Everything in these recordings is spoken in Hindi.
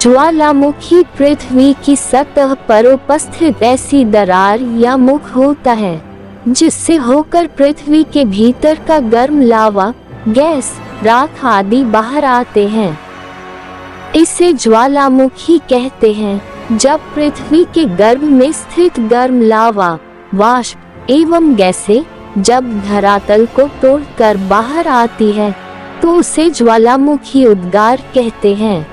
ज्वालामुखी पृथ्वी की सतह पर उपस्थित ऐसी दरार या मुख होता है जिससे होकर पृथ्वी के भीतर का गर्म लावा, गैस, राख आदि बाहर आते हैं। इसे ज्वालामुखी कहते हैं। जब पृथ्वी के गर्भ में स्थित गर्म लावा, वाष्प एवं गैसें जब धरातल को तोड़कर बाहर आती है तो उसे ज्वालामुखी उद्गार कहते हैं।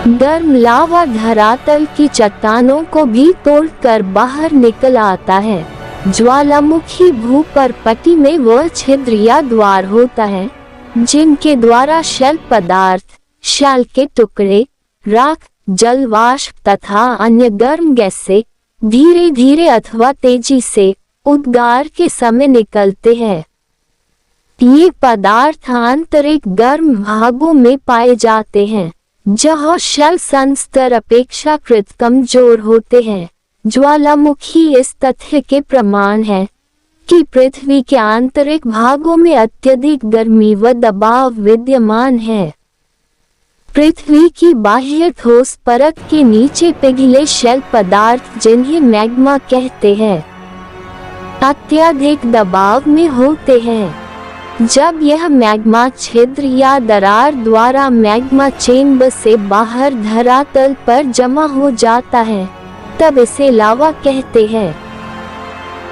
गर्म लावा धरातल की चट्टानों को भी तोड़कर बाहर निकल आता है। ज्वालामुखी भूपर्पटी में वह छिद्र या द्वार होता है जिनके द्वारा शैल पदार्थ, शैल के टुकड़े, राख, जल वाष्प तथा अन्य गर्म गैसें धीरे धीरे अथवा तेजी से उद्गार के समय निकलते हैं। ये पदार्थ आंतरिक गर्म भागों में पाए जाते हैं जहाँ शैल संस्तर अपेक्षाकृत कमजोर होते हैं। ज्वालामुखी इस तथ्य के प्रमाण है कि पृथ्वी के आंतरिक भागों में अत्यधिक गर्मी व दबाव विद्यमान है। पृथ्वी की बाह्य ठोस परत के नीचे पिघले शैल पदार्थ जिन्हें मैग्मा कहते हैं अत्यधिक दबाव में होते हैं। जब यह मैग्मा छिद्र या दरार द्वारा मैग्मा चेंबर से बाहर धरातल पर जमा हो जाता है तब इसे लावा कहते हैं।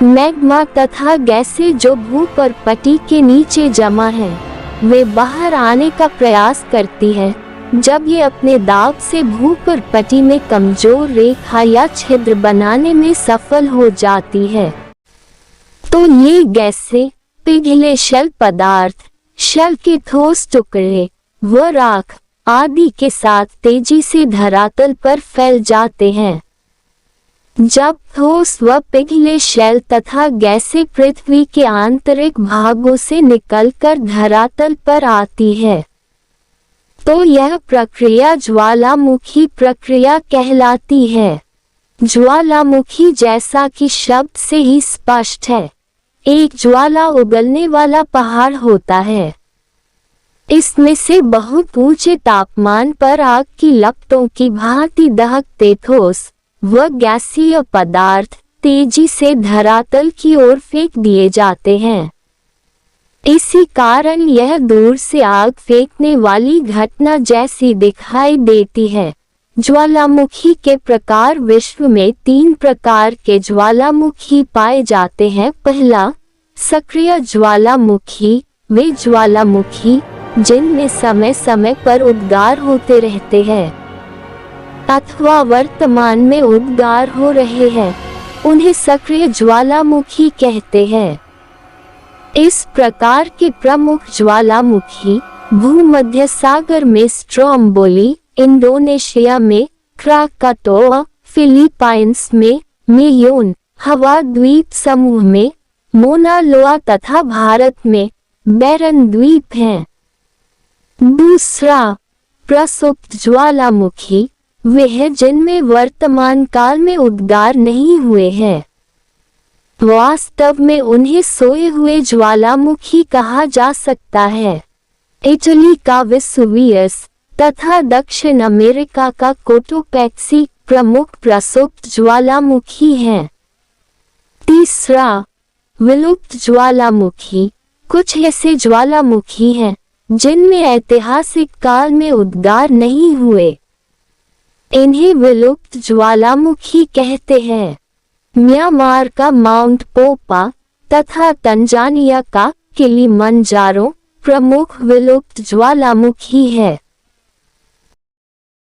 मैग्मा तथा गैसें जो भूपर्पटी के नीचे जमा हैं, वे बाहर आने का प्रयास करती है। जब ये अपने दाब से भूपर्पटी में कमजोर रेखा या छिद्र बनाने में सफल हो जाती है तो ये गैसें पिघले शैल पदार्थ, शैल के ठोस टुकड़े व राख आदि के साथ तेजी से धरातल पर फैल जाते हैं। जब ठोस व पिघले शैल तथा गैसें पृथ्वी के आंतरिक भागों से निकलकर धरातल पर आती है तो यह प्रक्रिया ज्वालामुखी प्रक्रिया कहलाती है। ज्वालामुखी जैसा कि शब्द से ही स्पष्ट है, एक ज्वाला उगलने वाला पहाड़ होता है। इसमें से बहुत ऊंचे तापमान पर आग की लपटों की भांति दहकते ठोस व गैसीय पदार्थ तेजी से धरातल की ओर फेंक दिए जाते हैं। इसी कारण यह दूर से आग फेंकने वाली घटना जैसी दिखाई देती है। ज्वालामुखी के प्रकार विश्व में 3 प्रकार के ज्वालामुखी पाए जाते हैं। पहला, सक्रिय ज्वालामुखी, वे ज्वालामुखी जिनमें समय समय पर उद्गार होते रहते हैं अथवा वर्तमान में उद्गार हो रहे हैं, उन्हें सक्रिय ज्वालामुखी कहते हैं। इस प्रकार के प्रमुख ज्वालामुखी भूमध्य सागर में स्ट्रोम्बोली, इंडोनेशिया में क्राकाटोआ, फिलीपाइंस में मेयोन, हवा द्वीप समूह में मोना लोआ तथा भारत में बैरन द्वीप हैं। दूसरा, प्रसुप्त ज्वालामुखी, वे हैं जिनमें वर्तमान काल में उद्गार नहीं हुए हैं। वास्तव में उन्हें सोए हुए ज्वालामुखी कहा जा सकता है। इटली का वेसुवियस तथा दक्षिण अमेरिका का कोटोपैक्सी प्रमुख प्रसुप्त ज्वालामुखी हैं। तीसरा, विलुप्त ज्वालामुखी, कुछ ऐसे ज्वालामुखी हैं जिनमें ऐतिहासिक काल में उद्गार नहीं हुए, इन्हें विलुप्त ज्वालामुखी कहते हैं। म्यांमार का माउंट पोपा तथा तंजानिया का किलिमंजारो प्रमुख विलुप्त ज्वालामुखी है।